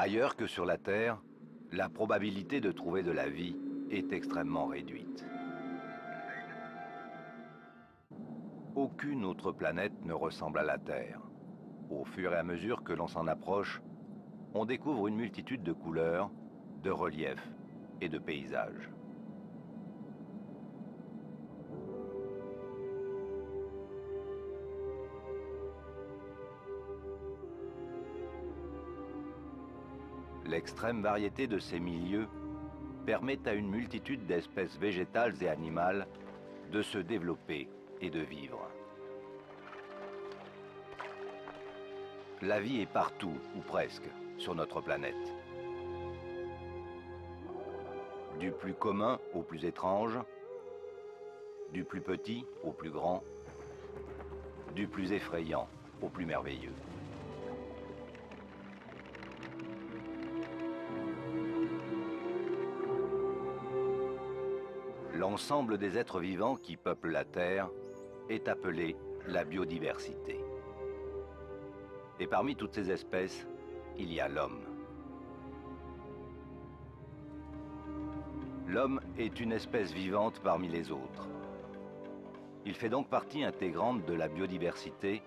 Ailleurs que sur la Terre, la probabilité de trouver de la vie est extrêmement réduite. Aucune autre planète ne ressemble à la Terre. Au fur et à mesure que l'on s'en approche, on découvre une multitude de couleurs, de reliefs et de paysages. L'extrême variété de ces milieux permet à une multitude d'espèces végétales et animales de se développer et de vivre. La vie est partout, ou presque, sur notre planète. Du plus commun au plus étrange, du plus petit au plus grand, du plus effrayant au plus merveilleux. L'ensemble des êtres vivants qui peuplent la Terre est appelé la biodiversité. Et parmi toutes ces espèces, il y a l'homme. L'homme est une espèce vivante parmi les autres. Il fait donc partie intégrante de la biodiversité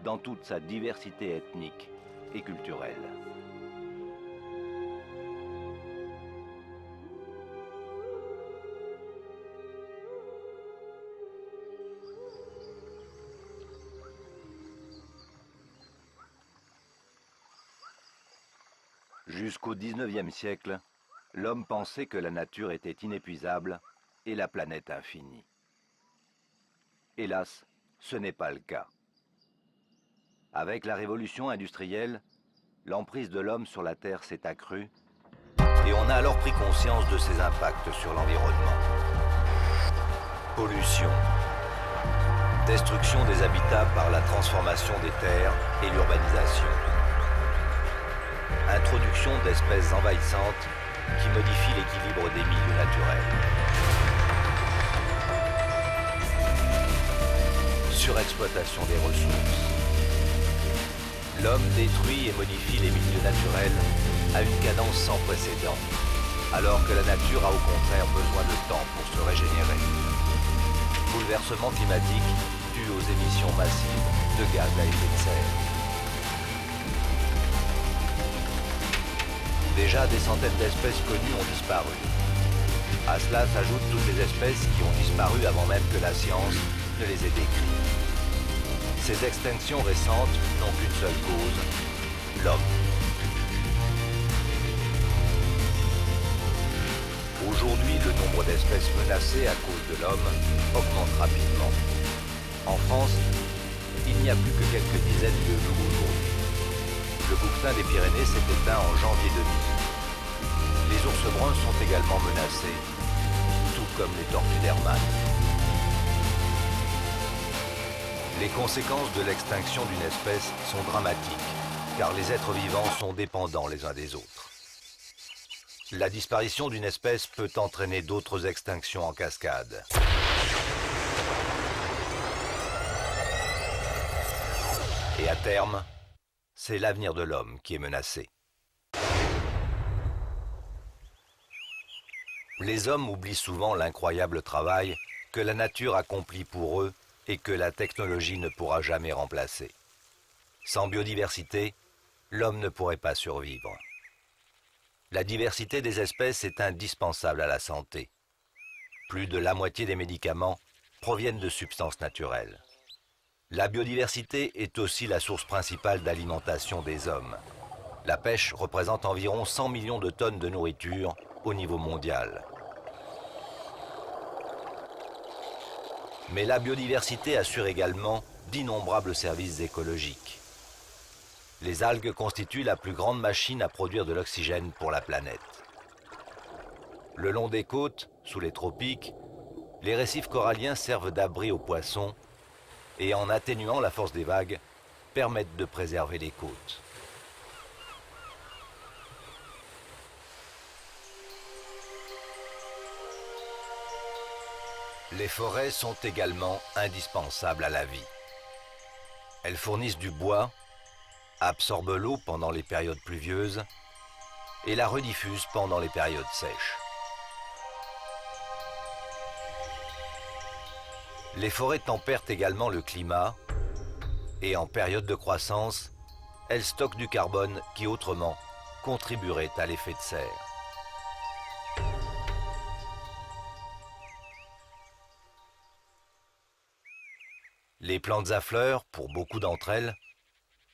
dans toute sa diversité ethnique et culturelle. Jusqu'au XIXe siècle, l'homme pensait que la nature était inépuisable et la planète infinie. Hélas, ce n'est pas le cas. Avec la révolution industrielle, l'emprise de l'homme sur la Terre s'est accrue et on a alors pris conscience de ses impacts sur l'environnement. Pollution, destruction des habitats par la transformation des terres et l'urbanisation. Introduction d'espèces envahissantes qui modifient l'équilibre des milieux naturels. Surexploitation des ressources. L'homme détruit et modifie les milieux naturels à une cadence sans précédent, alors que la nature a au contraire besoin de temps pour se régénérer. Bouleversement climatique dû aux émissions massives de gaz à effet de serre. Déjà, des centaines d'espèces connues ont disparu. À cela s'ajoutent toutes les espèces qui ont disparu avant même que la science ne les ait décrites. Ces extinctions récentes n'ont qu'une seule cause, l'homme. Aujourd'hui, le nombre d'espèces menacées à cause de l'homme augmente rapidement. En France, il n'y a plus que quelques dizaines de loups aujourd'hui. Le bouquetin des Pyrénées s'est éteint en janvier 2000. Les ours bruns sont également menacés, tout comme les tortues d'Hermann. Les conséquences de l'extinction d'une espèce sont dramatiques, car les êtres vivants sont dépendants les uns des autres. La disparition d'une espèce peut entraîner d'autres extinctions en cascade. Et à terme, c'est l'avenir de l'homme qui est menacé. Les hommes oublient souvent l'incroyable travail que la nature accomplit pour eux et que la technologie ne pourra jamais remplacer. Sans biodiversité, l'homme ne pourrait pas survivre. La diversité des espèces est indispensable à la santé. Plus de la moitié des médicaments proviennent de substances naturelles. La biodiversité est aussi la source principale d'alimentation des hommes. La pêche représente environ 100 millions de tonnes de nourriture au niveau mondial. Mais la biodiversité assure également d'innombrables services écologiques. Les algues constituent la plus grande machine à produire de l'oxygène pour la planète. Le long des côtes, sous les tropiques, les récifs coralliens servent d'abri aux poissons et en atténuant la force des vagues, permettent de préserver les côtes. Les forêts sont également indispensables à la vie. Elles fournissent du bois, absorbent l'eau pendant les périodes pluvieuses et la rediffusent pendant les périodes sèches. Les forêts tempèrent également le climat et en période de croissance, elles stockent du carbone qui autrement contribuerait à l'effet de serre. Les plantes à fleurs, pour beaucoup d'entre elles,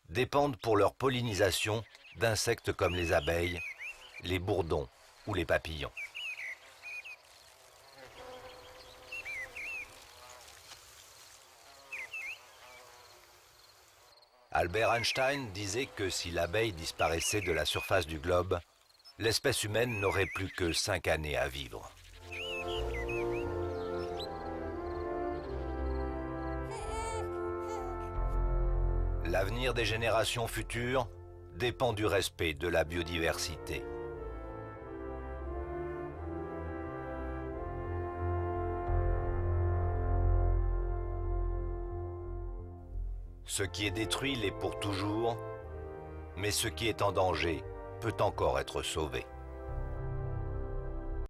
dépendent pour leur pollinisation d'insectes comme les abeilles, les bourdons ou les papillons. Albert Einstein disait que si l'abeille disparaissait de la surface du globe, l'espèce humaine n'aurait plus que 5 années à vivre. L'avenir des générations futures dépend du respect de la biodiversité. Ce qui est détruit l'est pour toujours, mais ce qui est en danger peut encore être sauvé.